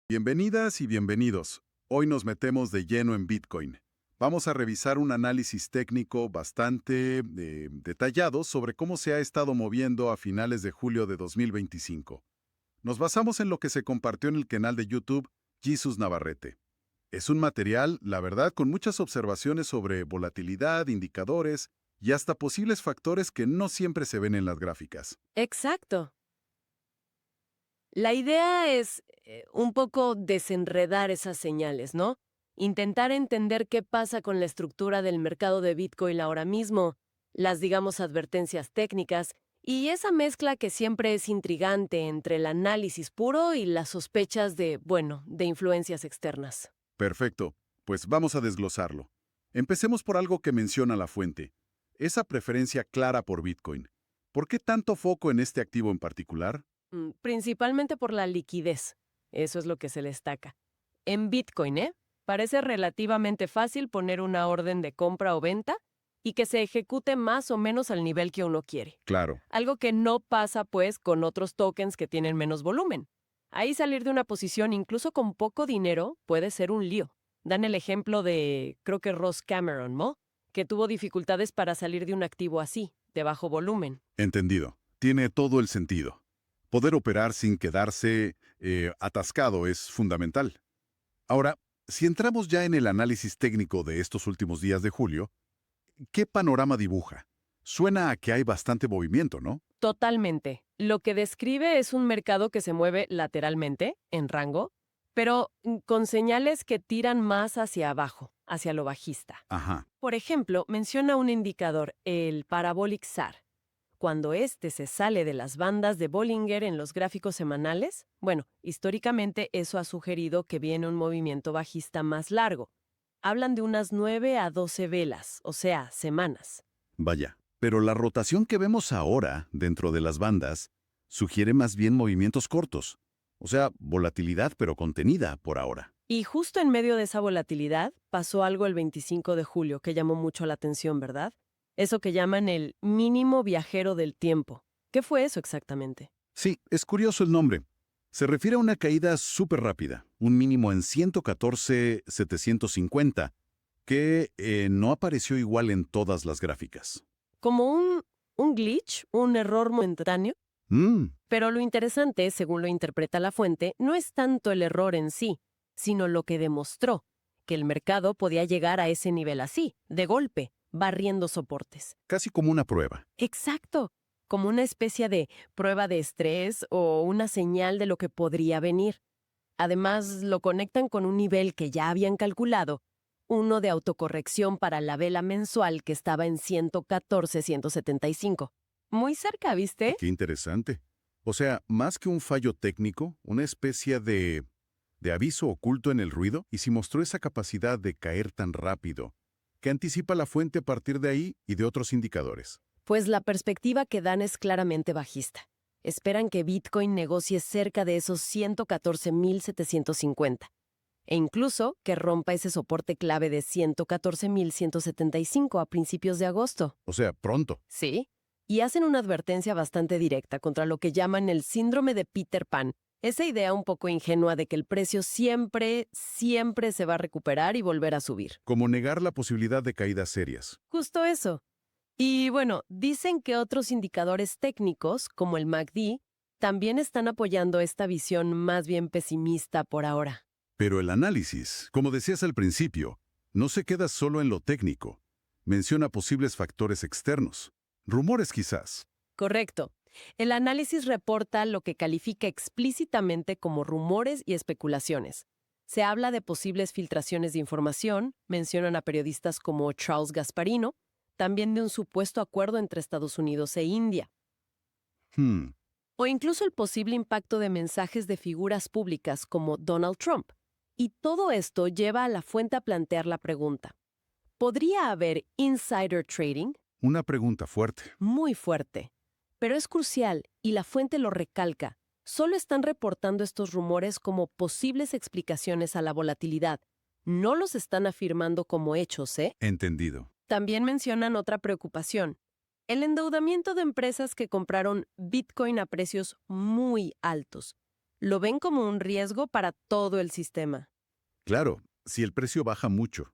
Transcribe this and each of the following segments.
Bienvenidas y bienvenidos. Hoy nos metemos de lleno en Bitcoin. Vamos a revisar un análisis técnico bastante detallado sobre cómo se ha estado moviendo a finales de julio de 2025. Nos basamos en lo que se compartió en el canal de YouTube Jesus Navarrete. Es un material, la verdad, con muchas observaciones sobre volatilidad, indicadores y hasta posibles factores que no siempre se ven en las gráficas. Exacto. La idea es un poco desenredar esas señales, ¿no? Intentar entender qué pasa con la estructura del mercado de Bitcoin ahora mismo, las, digamos, advertencias técnicas y esa mezcla que siempre es intrigante entre el análisis puro y las sospechas de, bueno, de influencias externas. Perfecto, pues vamos a desglosarlo. Empecemos por algo que menciona la fuente, esa preferencia clara por Bitcoin. ¿Por qué tanto foco en este activo en particular? Principalmente por la liquidez. Eso es lo que se le destaca. En Bitcoin, parece relativamente fácil poner una orden de compra o venta y que se ejecute más o menos al nivel que uno quiere. Claro, Algo que no pasa, pues, con otros tokens que tienen menos volumen. Ahí salir de una posición incluso con poco dinero puede ser un lío. Dan el ejemplo de, creo que Ross Cameron, ¿no? Que tuvo dificultades para salir de un activo así, de bajo volumen. entendido. Tiene todo el sentido. Poder operar sin quedarse atascado es fundamental. Ahora, si entramos ya en el análisis técnico de estos últimos días de julio, ¿qué panorama dibuja? Suena a que hay bastante movimiento, ¿no? Totalmente. Lo que describe es un mercado que se mueve lateralmente, en rango, pero con señales que tiran más hacia abajo, hacia lo bajista. Ajá. Por ejemplo, menciona un indicador, el Parabolic SAR. Cuando este se sale de las bandas de Bollinger en los gráficos semanales, bueno, históricamente eso ha sugerido que viene un movimiento bajista más largo. Hablan de unas 9 a 12 velas, o sea, semanas. Vaya, pero la rotación que vemos ahora dentro de las bandas sugiere más bien movimientos cortos, o sea, volatilidad pero contenida por ahora. Y justo en medio de esa volatilidad pasó algo el 25 de julio que llamó mucho la atención, ¿verdad? Eso que llaman el mínimo viajero del tiempo. ¿Qué fue eso exactamente? Sí, es curioso el nombre. Se refiere a una caída súper rápida, un mínimo en 114,750, que no apareció igual en todas las gráficas. Como un glitch, un error momentáneo. Mm, Pero lo interesante, según lo interpreta la fuente, no es tanto el error en sí, sino lo que demostró, que el mercado podía llegar a ese nivel así, de golpe, barriendo soportes. casi como una prueba. Exacto, como una especie de prueba de estrés o una señal de lo que podría venir. Además, lo conectan con un nivel que ya habían calculado, uno de autocorrección para la vela mensual que estaba en 114,175. Muy cerca, ¿viste? Qué interesante. O sea, más que un fallo técnico, una especie de aviso oculto en el ruido, y si mostró esa capacidad de caer tan rápido, que anticipa la fuente a partir de ahí y de otros indicadores. Pues la perspectiva que dan es claramente bajista. Esperan que Bitcoin negocie cerca de esos 114,750 e incluso que rompa ese soporte clave de 114,175 a principios de agosto. O sea, pronto. Sí, y hacen una advertencia bastante directa contra lo que llaman el síndrome de Peter Pan, esa idea un poco ingenua de que el precio siempre, siempre se va a recuperar y volver a subir. Como negar la posibilidad de caídas serias. Justo eso. Y bueno, dicen que otros indicadores técnicos, como el MACD, también están apoyando esta visión más bien pesimista por ahora. Pero el análisis, como decías al principio, no se queda solo en lo técnico. Menciona posibles factores externos. Rumores quizás. Correcto. El análisis reporta lo que califica explícitamente como rumores y especulaciones. Se habla de posibles filtraciones de información, mencionan a periodistas como Charles Gasparino, también de un supuesto acuerdo entre Estados Unidos e India, Hmm, o incluso el posible impacto de mensajes de figuras públicas como Donald Trump. Y todo esto lleva a la fuente a plantear la pregunta: ¿podría haber insider trading? una pregunta fuerte. Muy fuerte. Pero es crucial, y la fuente lo recalca. Solo están reportando estos rumores como posibles explicaciones a la volatilidad. No los están afirmando como hechos, ¿eh? Entendido. También mencionan otra preocupación: el endeudamiento de empresas que compraron Bitcoin a precios muy altos. Lo ven como un riesgo para todo el sistema. Claro, si el precio baja mucho.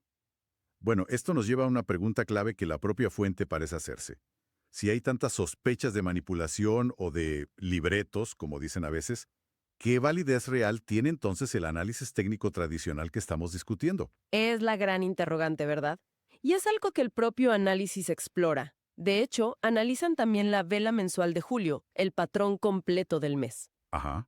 Bueno, esto nos lleva a una pregunta clave que la propia fuente parece hacerse. Si hay tantas sospechas de manipulación o de libretos, como dicen a veces, ¿qué validez real tiene entonces el análisis técnico tradicional que estamos discutiendo? Es la gran interrogante, ¿verdad? Y es algo que el propio análisis explora. De hecho, analizan también la vela mensual de julio, el patrón completo del mes. Ajá.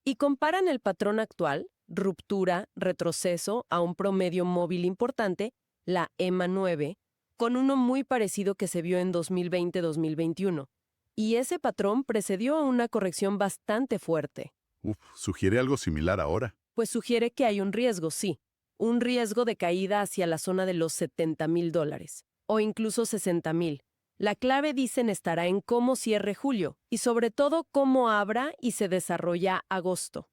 Y comparan el patrón actual, ruptura, retroceso, a un promedio móvil importante, la EMA 9, con uno muy parecido que se vio en 2020-2021. Y ese patrón precedió a una corrección bastante fuerte, Uf, sugiere algo similar ahora. pues sugiere que hay un riesgo, sí, un riesgo de caída hacia la zona de los $70,000 o incluso 60,000. La clave, dicen, estará en cómo cierre julio y sobre todo cómo abra y se desarrolla agosto.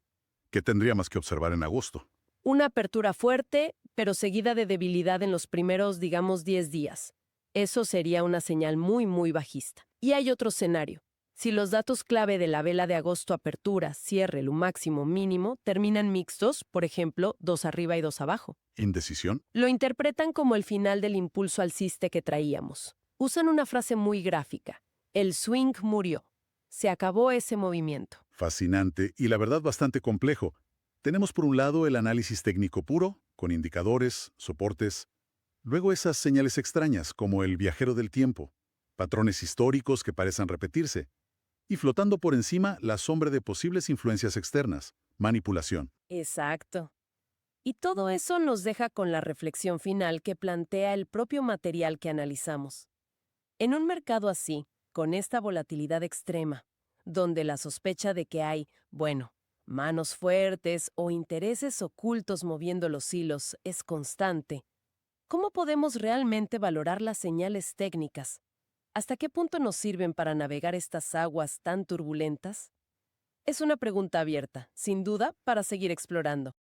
¿Qué tendríamos que observar en agosto? Una apertura fuerte, pero seguida de debilidad en los primeros, digamos, 10 días. Eso sería una señal muy, muy bajista. Y hay otro escenario. Si los datos clave de la vela de agosto, apertura, cierre, lo máximo, mínimo, terminan mixtos, por ejemplo, 2 arriba y 2 abajo. ¿Indecisión? Lo interpretan como el final del impulso alcista que traíamos. Usan una frase muy gráfica. El swing murió. Se acabó ese movimiento. Fascinante y la verdad bastante complejo. Tenemos por un lado el análisis técnico puro, con indicadores, soportes. Luego esas señales extrañas, como el viajero del tiempo, patrones históricos que parecen repetirse. Y flotando por encima la sombra de posibles influencias externas, manipulación. Exacto. Y todo eso nos deja con la reflexión final que plantea el propio material que analizamos. En un mercado así, con esta volatilidad extrema, donde la sospecha de que hay, bueno, manos fuertes o intereses ocultos moviendo los hilos es constante, ¿cómo podemos realmente valorar las señales técnicas? ¿Hasta qué punto nos sirven para navegar estas aguas tan turbulentas? Es una pregunta abierta, sin duda, para seguir explorando.